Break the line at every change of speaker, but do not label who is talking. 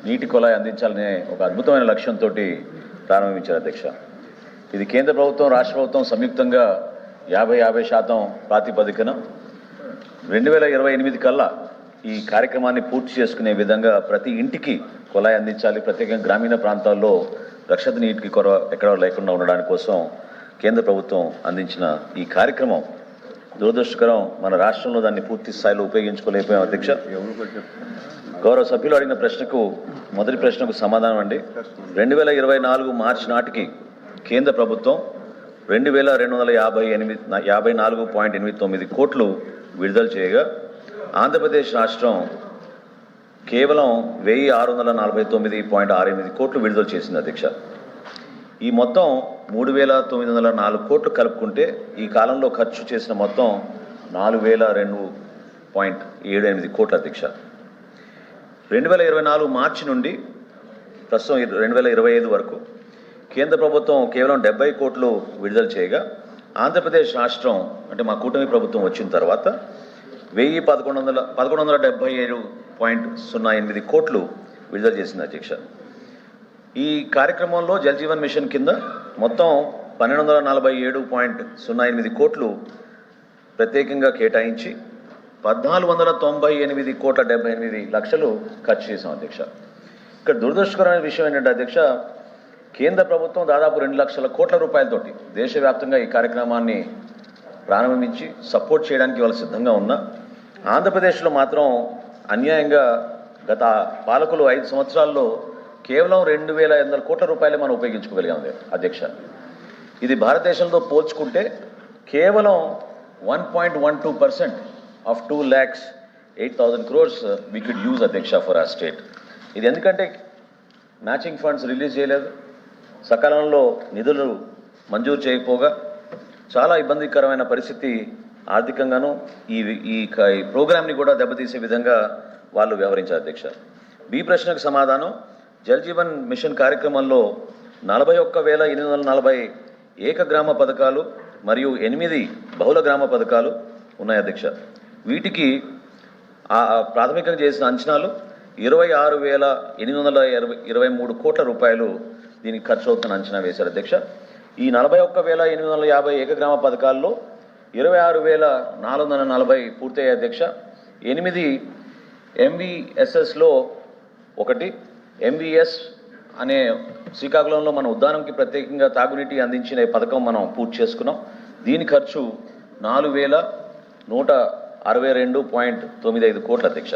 నీటి కొలాయి అందించాలనే ఒక అద్భుతమైన లక్ష్యంతో ప్రారంభించారు అధ్యక్ష. ఇది కేంద్ర ప్రభుత్వం రాష్ట్ర ప్రభుత్వం సంయుక్తంగా 50% ప్రాతిపదికన 2028 కల్లా ఈ కార్యక్రమాన్ని పూర్తి చేసుకునే విధంగా ప్రతి ఇంటికి కొలాయి అందించాలి, ప్రత్యేకంగా గ్రామీణ ప్రాంతాల్లో రక్షిత నీటికి కొరవ ఎక్కడ లేకుండా ఉండడానికి కోసం కేంద్ర ప్రభుత్వం అందించిన ఈ కార్యక్రమం దురదృష్టకరం. మన రాష్ట్రంలో దాన్ని పూర్తి స్థాయిలో ఉపయోగించుకోలేకపోయాం అధ్యక్ష. గౌరవ సభ్యులు అడిగిన ప్రశ్నకు మొదటి ప్రశ్నకు సమాధానం అండి. 2024 మార్చి నాటికి కేంద్ర ప్రభుత్వం 2254.89 కోట్లు విడుదల చేయగా ఆంధ్రప్రదేశ్ రాష్ట్రం కేవలం 1649.68 కోట్లు విడుదల చేసింది అధ్యక్ష. ఈ మొత్తం 3904 కోట్లు కలుపుకుంటే ఈ కాలంలో ఖర్చు చేసిన మొత్తం 4002.78 కోట్ల అధ్యక్ష. 2024 మార్చి నుండి ప్రస్తుతం 2025 వరకు కేంద్ర ప్రభుత్వం కేవలం 70 కోట్లు విడుదల చేయగా ఆంధ్రప్రదేశ్ రాష్ట్రం అంటే మా కూటమి ప్రభుత్వం వచ్చిన తర్వాత 1177.08 కోట్లు విడుదల చేసింది అధ్యక్ష. ఈ కార్యక్రమంలో జల్ జీవన్ మిషన్ కింద మొత్తం 1247.08 కోట్లు ప్రత్యేకంగా కేటాయించి 1498 కోట్ల 78 లక్షలు ఖర్చు చేశాం అధ్యక్ష. ఇక్కడ దురదృష్టకరమైన విషయం ఏంటంటే అధ్యక్ష, కేంద్ర ప్రభుత్వం దాదాపు 2 లక్షల కోట్ల రూపాయలతోటి దేశవ్యాప్తంగా ఈ కార్యక్రమాన్ని ప్రారంభించి సపోర్ట్ చేయడానికి వాళ్ళు సిద్ధంగా ఉన్నా ఆంధ్రప్రదేశ్లో మాత్రం అన్యాయంగా గత పాలకులు 5 సంవత్సరాల్లో కేవలం 2800 కోట్ల రూపాయలే మనం ఉపయోగించుకోగలిగాం అధ్యక్ష. ఇది భారతదేశంతో పోల్చుకుంటే కేవలం 1.12% of 2,08,000 crores we could use అధ్యక్ష ఫర్ our స్టేట్. ఇది ఎందుకంటే మ్యాచింగ్ ఫండ్స్ రిలీజ్ చేయలేదు, సకాలంలో నిధులు మంజూరు చేయకపోగా చాలా ఇబ్బందికరమైన పరిస్థితి ఆర్థికంగాను ఈ ప్రోగ్రామ్ని కూడా దెబ్బతీసే విధంగా వాళ్ళు వ్యవహరించారు అధ్యక్ష. బి ప్రశ్నకు సమాధానం, జల్ జీవన్ మిషన్ కార్యక్రమంలో 41,840 ఏకగ్రామ పథకాలు మరియు 8 బహుళ గ్రామ పథకాలు ఉన్నాయి అధ్యక్ష. వీటికి ప్రాథమికంగా చేసిన అంచనాలు 26,823 కోట్ల రూపాయలు దీనికి ఖర్చు అవుతున్న అంచనా వేశారు అధ్యక్ష. ఈ 41,850 ఏకగ్రామ పథకాల్లో 26,440 పూర్తయ్యాయి అధ్యక్ష. 8 MVSSలో 1 MVS అనే శ్రీకాకుళంలో మన ఉద్యానంకి ప్రత్యేకంగా తాగునీటి అందించిన పథకం మనం పూర్తి చేసుకున్నాం. దీని ఖర్చు 4,162.95 కోట్ల అధ్యక్ష.